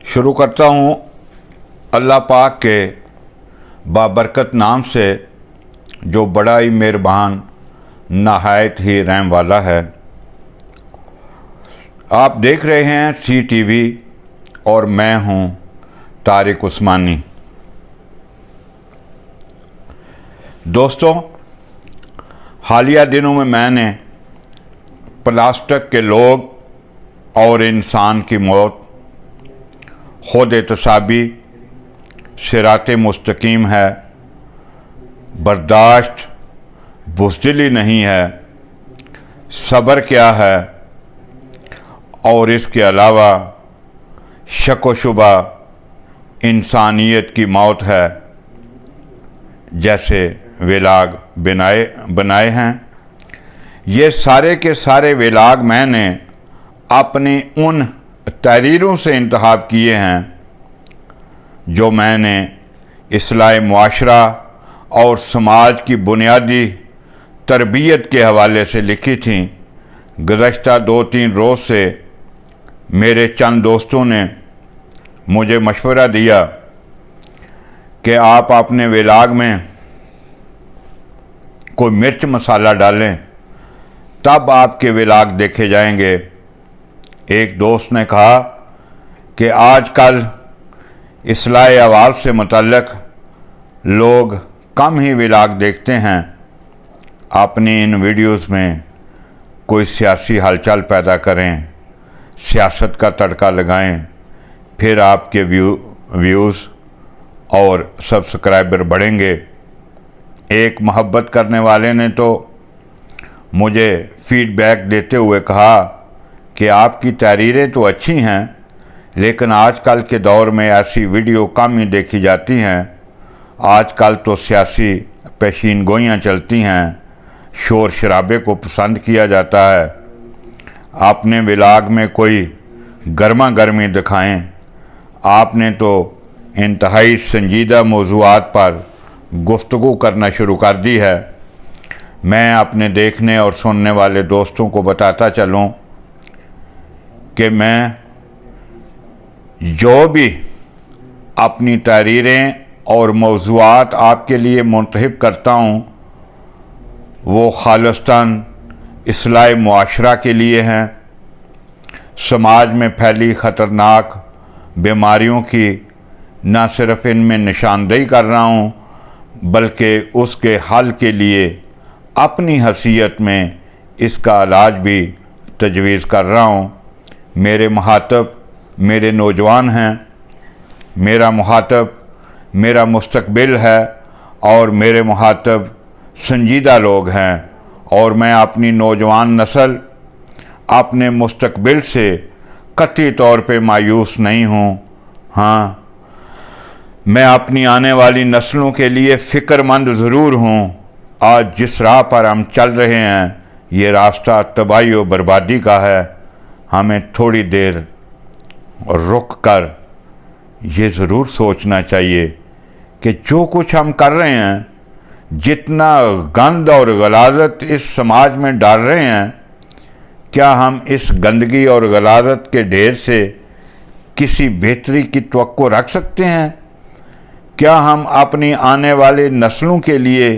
शुरू करता हूँ अल्लाह पाक के बाबरकत नाम से जो बड़ा ही मेहरबान नहायत ही रहम वाला है। आप देख रहे हैं CTV और मैं हूँ तारिक उस्मानी। दोस्तों, हालिया दिनों में मैंने प्लास्टिक के लोग और इंसान की मौत, खुद एहतसाबी, सिराते मुस्तकीम है, बर्दाश्त, बुज़दिली नहीं है, सब्र क्या है, और इसके अलावा शक व शुबा इंसानियत की मौत है जैसे वेलाग बनाए हैं। ये सारे के सारे वेलाग मैंने अपनी उन तहरीरों से इंतखाब किए हैं जो मैंने इस्लाह मुआशरा और समाज की बुनियादी तरबियत के हवाले से लिखी थी। गुज़श्ता 2-3 रोज़ से मेरे चंद दोस्तों ने मुझे मशवरा दिया कि आप अपने वेलाग में कोई मिर्च मसाला डालें, तब आपके वेलाग देखे जाएंगे। एक दोस्त ने कहा कि आजकल इस्लाह अवाल से मुतल्लक लोग कम ही वेलाग देखते हैं। अपनी इन वीडियोस में कोई सियासी हलचल पैदा करें, सियासत का तड़का लगाएं, फिर आपके व्यूज़ और सब्सक्राइबर बढ़ेंगे। एक मोहब्बत करने वाले ने तो मुझे फीडबैक देते हुए कहा कि आपकी तहरीरें तो अच्छी हैं, लेकिन आजकल के दौर में ऐसी वीडियो कम ही देखी जाती हैं। आजकल तो सियासी पेशीन गोइयाँ चलती हैं, शोर शराबे को पसंद किया जाता है। आपने वेलाग में कोई गर्मा गर्मी दिखाएं। आपने तो इंतहाई संजीदा मौज़ूआत पर गुफ्तगू करना शुरू कर दी है। मैं अपने देखने और सुनने वाले दोस्तों को बताता चलूं कि मैं जो भी अपनी तहरीरें और मौज़ूआत आपके लिए मुंतखब करता हूं, वो खालिस्तान इस्लाह मुआशरा के लिए हैं। समाज में फैली ख़तरनाक बीमारियों की न सिर्फ इनमें निशानदेही कर रहा हूँ, बल्कि उसके हल के लिए अपनी हैसियत में इसका इलाज भी तजवीज़ कर रहा हूँ। मेरे मुखातब मेरे नौजवान हैं, मेरा मुखातब मेरा मुस्तकबिल है और मेरे मुखातब संजीदा लोग हैं, और मैं अपनी नौजवान नस्ल, अपने मुस्तकबिल से कतई तौर पे मायूस नहीं हूँ। हाँ, मैं अपनी आने वाली नस्लों के लिए फ़िक्रमंद ज़रूर हूँ। आज जिस राह पर हम चल रहे हैं, ये रास्ता तबाही और बर्बादी का है। हमें थोड़ी देर रुक कर ये ज़रूर सोचना चाहिए कि जो कुछ हम कर रहे हैं, जितना गंद और गलाजत इस समाज में डाल रहे हैं, क्या हम इस गंदगी और गलाजत के ढेर से किसी बेहतरी की तवक्को रख सकते हैं? क्या हम अपनी आने वाली नस्लों के लिए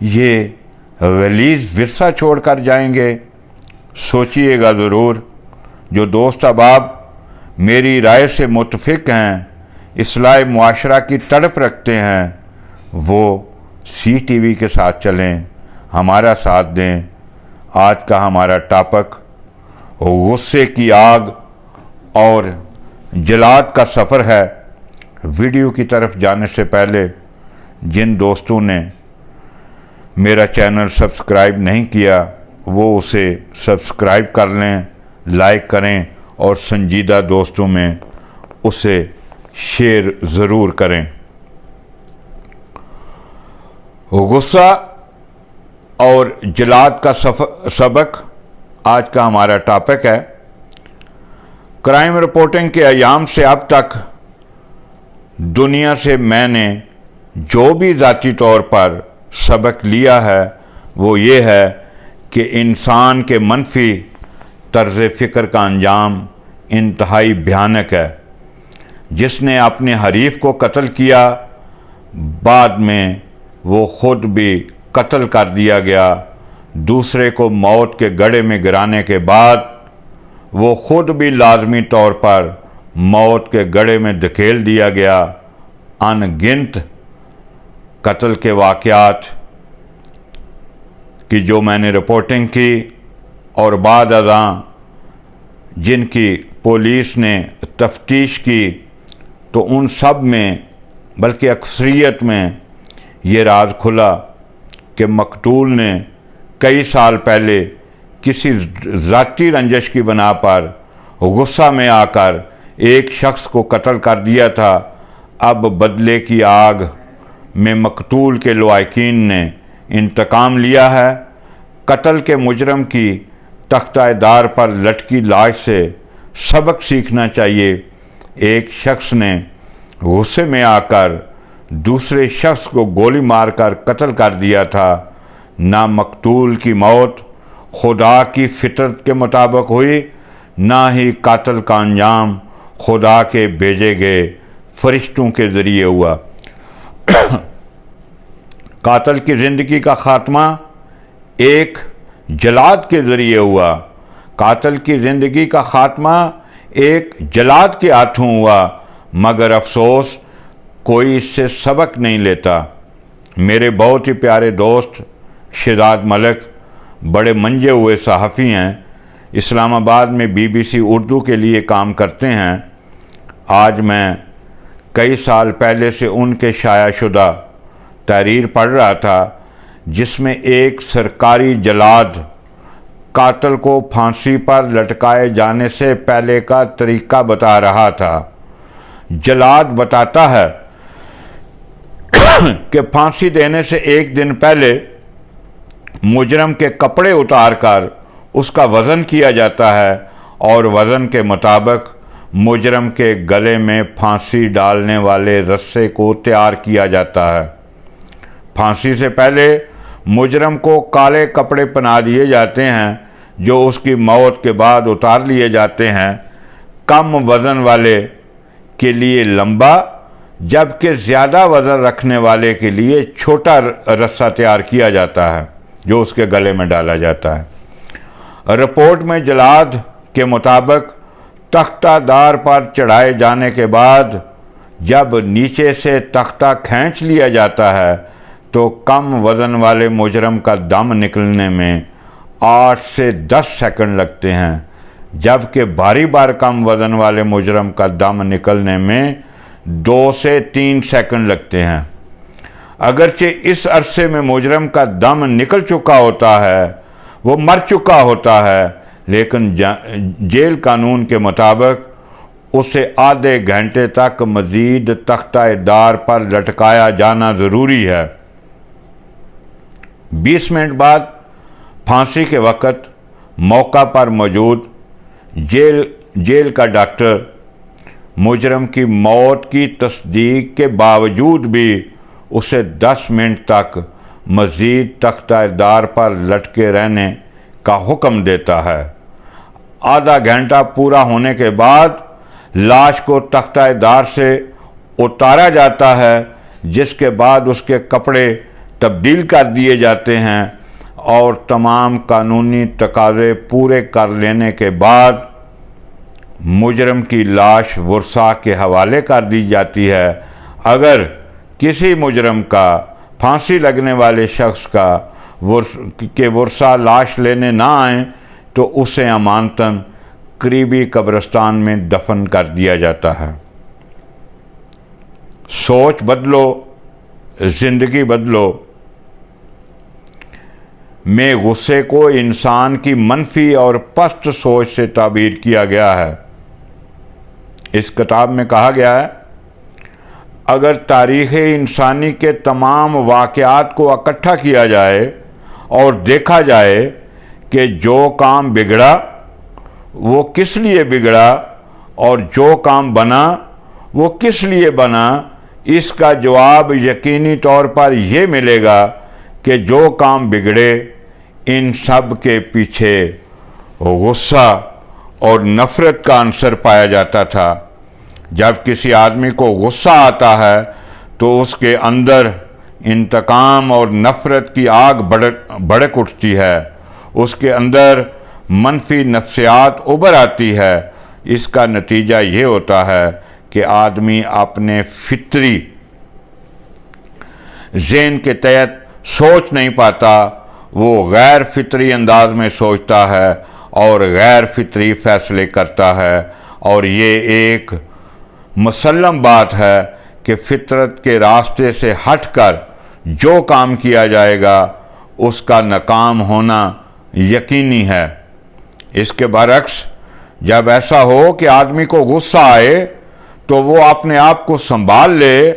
ये गलीज़ विरसा छोड़ कर जाएंगे? सोचिएगा ज़रूर। जो दोस्त अहबाब मेरी राय से मुत्तफ़िक हैं, इस्लाह मुआशरा की तड़प रखते हैं, वो CTV के साथ चलें, हमारा साथ दें। आज का हमारा टॉपिक गुस्से की आग और जलाद का सफ़र है। वीडियो की तरफ जाने से पहले जिन दोस्तों ने मेरा चैनल सब्सक्राइब नहीं किया, वो उसे सब्सक्राइब कर लें, लाइक करें और संजीदा दोस्तों में उसे शेयर ज़रूर करें। गुस्सा और जलाद का सबक आज का हमारा टॉपिक है। क्राइम रिपोर्टिंग के अयाम से अब तक दुनिया से मैंने जो भी ज़ाती तौर पर सबक लिया है, वो ये है कि इंसान के मनफी तर्ज़ फ़िक्र का अंजाम इंतहाई भयानक है। जिसने अपने हरीफ को कत्ल किया, बाद में वो खुद भी कत्ल कर दिया गया। दूसरे को मौत के गड्ढे में गिराने के बाद वो खुद भी लाजमी तौर पर मौत के गड्ढे में धकेल दिया गया। अनगिनत कत्ल के वाक़यात की जो मैंने रिपोर्टिंग की और बाद अज़ां जिनकी पुलिस ने तफ्तीश की, तो उन सब में बल्कि अक्सरियत में ये राज खुला कि मकतूल ने कई साल पहले किसी ज़ाती रंजिश की बना पर गुस्सा में आकर एक शख्स को कत्ल कर दिया था। अब बदले की आग में मकतूल के लवाकिन ने इंतकाम लिया है। कत्ल के मुजरम की तख्तादार पर लटकी लाश से सबक सीखना चाहिए। एक शख्स ने गुस्से में आकर दूसरे शख्स को गोली मारकर कत्ल कर दिया था। ना मकतूल की मौत खुदा की फितरत के मुताबिक हुई, ना ही कातिल का अंजाम खुदा के भेजे गए फरिश्तों के ज़रिए हुआ। कातिल की ज़िंदगी का ख़ात्मा एक जलाद के ज़रिए हुआ। कातिल की ज़िंदगी का ख़ात्मा एक जलाद के हाथों हुआ, मगर अफसोस कोई इससे सबक नहीं लेता। मेरे बहुत ही प्यारे दोस्त शहजाद मलिक बड़े मंजे हुए सहाफ़ी हैं, इस्लामाबाद में BBC उर्दू के लिए काम करते हैं। आज मैं कई साल पहले से उनके शायाशुदा तहरीर पढ़ रहा था, जिसमें एक सरकारी जलाद कातिल को फांसी पर लटकाए जाने से पहले का तरीका बता रहा था। जलाद बताता है कि फांसी देने से एक दिन पहले मुजरम के कपड़े उतारकर उसका वज़न किया जाता है और वज़न के मुताबिक मुजरम के गले में फांसी डालने वाले रस्से को तैयार किया जाता है। फांसी से पहले मुजरम को काले कपड़े पहना दिए जाते हैं, जो उसकी मौत के बाद उतार लिए जाते हैं। कम वज़न वाले के लिए लंबा, जबकि ज़्यादा वज़न रखने वाले के लिए छोटा रस्सा तैयार किया जाता है, जो उसके गले में डाला जाता है। रिपोर्ट में जलाद के मुताबिक तख्तादार पर चढ़ाए जाने के बाद जब नीचे से तख्ता खींच लिया जाता है, तो कम वज़न वाले मुजरम का दम निकलने में 8 से 10 सेकंड लगते हैं, जबकि भारी बार कम वज़न वाले मुजरम का दम निकलने में 2 से 3 सेकंड लगते हैं। अगरचे इस अरसे में मुजरम का दम निकल चुका होता है, वो मर चुका होता है, लेकिन जेल कानून के मुताबिक उसे आधे घंटे तक मज़ीद तख्तादार पर लटकाया जाना ज़रूरी है। 20 मिनट बाद फांसी के वक़्त मौका पर मौजूद जेल का डॉक्टर मुजरम की मौत की तस्दीक के बावजूद भी उसे 10 मिनट तक मज़ीद तख्तादार पर लटके रहने का हुक्म देता है। आधा घंटा पूरा होने के बाद लाश को तख्तादार से उतारा जाता है, जिसके बाद उसके कपड़े तब्दील कर दिए जाते हैं और तमाम कानूनी तकाज़े पूरे कर लेने के बाद मुजरम की लाश वर्सा के हवाले कर दी जाती है। अगर किसी मुजरम का फांसी लगने वाले शख्स का वर्सा लाश लेने ना आए, तो उसे अमानतन करीबी कब्रिस्तान में दफन कर दिया जाता है। सोच बदलो, ज़िंदगी बदलो में गुस्से को इंसान की मनफी और पस्त सोच से ताबीर किया गया है। इस किताब में कहा गया है, अगर तारीख़ इंसानी के तमाम वाक़यात को इकट्ठा किया जाए और देखा जाए कि जो काम बिगड़ा वो किस लिए बिगड़ा और जो काम बना वो किस लिए बना, इसका जवाब यकीनी तौर पर यह मिलेगा कि जो काम बिगड़े इन सब के पीछे गुस्सा और नफ़रत का अंसर पाया जाता था। जब किसी आदमी को गुस्सा आता है तो उसके अंदर इंतकाम और नफ़रत की आग भड़क उठती है, उसके अंदर मनफी नफ्सियात उभर आती है। इसका नतीजा ये होता है कि आदमी अपने फितरी ज़हन के तहत सोच नहीं पाता, वो गैर फितरी अंदाज में सोचता है और गैर फितरी फ़ैसले करता है। और ये एक मुसल्लम बात है कि फितरत के रास्ते से हटकर जो काम किया जाएगा उसका नाकाम होना यकीनी है। इसके बरक्स जब ऐसा हो कि आदमी को गुस्सा आए तो वो अपने आप को संभाल ले,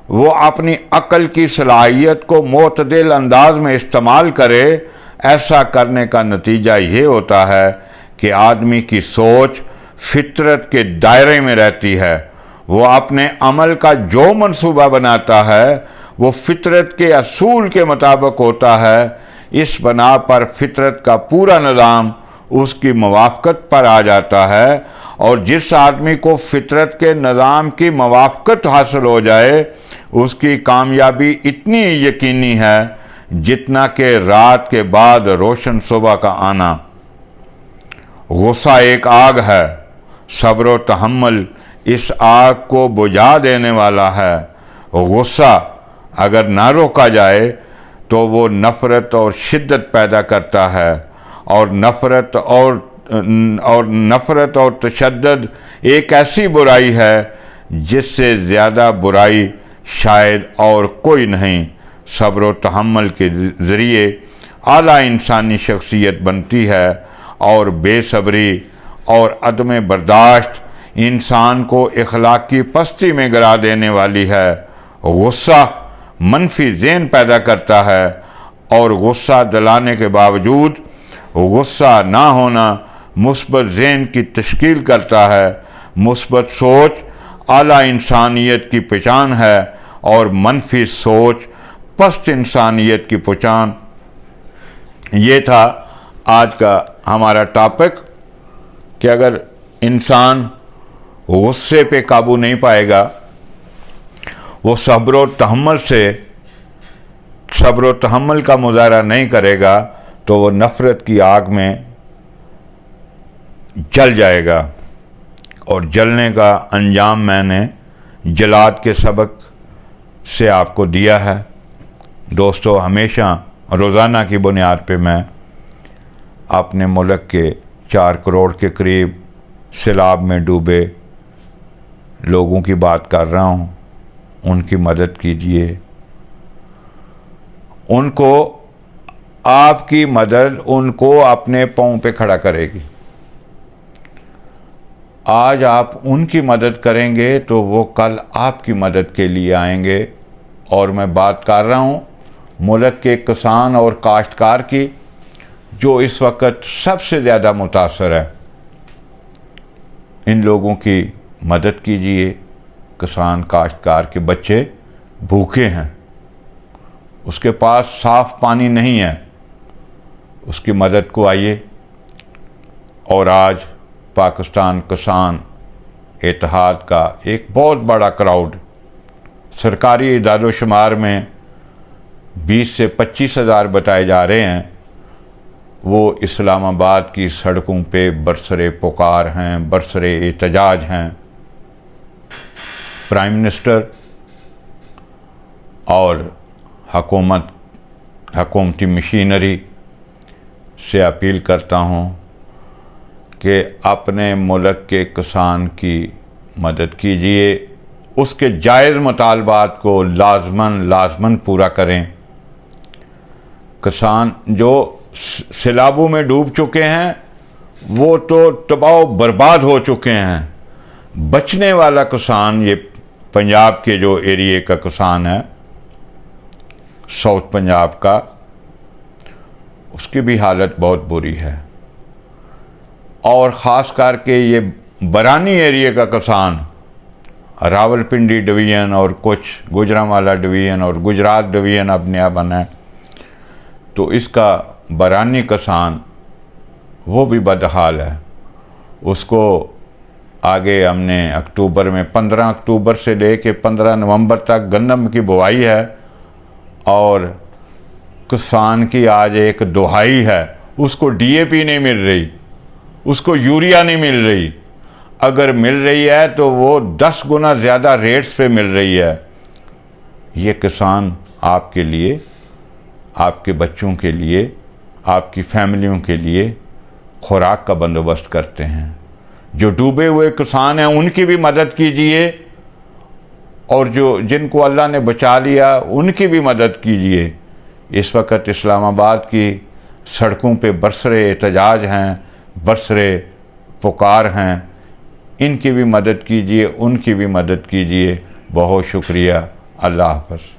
वो अपनी अक्ल की सलाहियत को मोतदिल अंदाज में इस्तेमाल करे। ऐसा करने का नतीजा ये होता है कि आदमी की सोच फितरत के दायरे में रहती है। वो अपने अमल का जो मंसूबा बनाता है वो फितरत के असूल के मुताबिक होता है। इस बना पर फितरत का पूरा निज़ाम उसकी मुवाफ़क़त पर आ जाता है, और जिस आदमी को फितरत के निज़ाम की मुवाफ़क़त हासिल हो जाए उसकी कामयाबी इतनी यकीनी है जितना कि रात के बाद रोशन सुबह का आना। गुस्सा एक आग है, सब्र व तहम्मुल इस आग को बुझा देने वाला है। गुस्सा अगर ना रोका जाए तो वो नफ़रत और शिद्दत पैदा करता है, और नफ़रत और तशद्दुद एक ऐसी बुराई है जिससे ज़्यादा बुराई शायद और कोई नहीं। सब्र व तहम्मुल के ज़रिए आला इंसानी शख्सियत बनती है, और बेसब्री और अदम बर्दाश्त इंसान को इखलाक़ी पस्ती में गिरा देने वाली है। गुस्सा मनफी ज़हन पैदा करता है, और गुस्सा दिलाने के बावजूद गुस्सा ना होना मुस्बत ज़हन की तश्कील करता है। मुस्बत सोच आला इंसानियत की पहचान है, और मनफी सोच पस्त इंसानियत की पहचान। ये था आज का हमारा टॉपिक कि अगर इंसान गुस्से पे काबू नहीं पाएगा, वो सब्र व तहम्मुल का मुज़ाहरा नहीं करेगा, तो वो नफ़रत की आग में जल जाएगा। और जलने का अंजाम मैंने जलाद के सबक से आपको दिया है। दोस्तों, हमेशा रोज़ाना की बुनियाद पे मैं अपने मुल्क के 4 करोड़ के करीब सैलाब में डूबे लोगों की बात कर रहा हूँ। उनकी मदद कीजिए, उनको आपकी मदद उनको अपने पाँव पे खड़ा करेगी। आज आप उनकी मदद करेंगे तो वो कल आपकी मदद के लिए आएंगे। और मैं बात कर रहा हूँ मुल्क के किसान और काश्तकार की, जो इस वक्त सबसे ज़्यादा मुतासर है। इन लोगों की मदद कीजिए। किसान काश्तकार के बच्चे भूखे हैं, उसके पास साफ़ पानी नहीं है, उसकी मदद को आइए। और आज पाकिस्तान किसान इत्तेहाद का एक बहुत बड़ा क्राउड, सरकारी इदारों-शुमार में 20 से 25 हज़ार बताए जा रहे हैं, वो इस्लामाबाद की सड़कों पे बरसरे पुकार हैं, बरसरे एहतजाज हैं। प्राइम मिनिस्टर और हुकूमती मशीनरी से अपील करता हूँ कि अपने मुल्क के किसान की मदद कीजिए, उसके जायज़ मुतालबात को लाजमन पूरा करें। किसान जो सैलाबों में डूब चुके हैं वो तो तबाह बर्बाद हो चुके हैं। बचने वाला किसान, ये पंजाब के जो एरिए का किसान है, साउथ पंजाब का, उसकी भी हालत बहुत बुरी है। और ख़ास करके ये बरानी एरिए का किसान, रावलपिंडी डिवीज़न और कुछ गुजरांवाला डिवीज़न और गुजरात डिवीज़न अब नया बना है, तो इसका बरानी किसान वो भी बदहाल है। उसको आगे हमने अक्टूबर में 15 अक्टूबर से लेके 15 नवंबर तक गंदम की बुआई है और किसान की आज एक दुहाई है, उसको डीएपी नहीं मिल रही, उसको यूरिया नहीं मिल रही। अगर मिल रही है तो वो 10 गुना ज़्यादा रेट्स पे मिल रही है। ये किसान आपके लिए, आपके बच्चों के लिए, आपकी फैमिलियों के लिए खुराक का बंदोबस्त करते हैं। जो डूबे हुए किसान हैं उनकी भी मदद कीजिए और जिनको अल्लाह ने बचा लिया उनकी भी मदद कीजिए। इस वक्त इस्लामाबाद की सड़कों पे बरसरे एहतजाज हैं, बरसरे पुकार हैं, इनकी भी मदद कीजिए, उनकी भी मदद कीजिए। बहुत शुक्रिया। अल्लाह हाफ़िज़।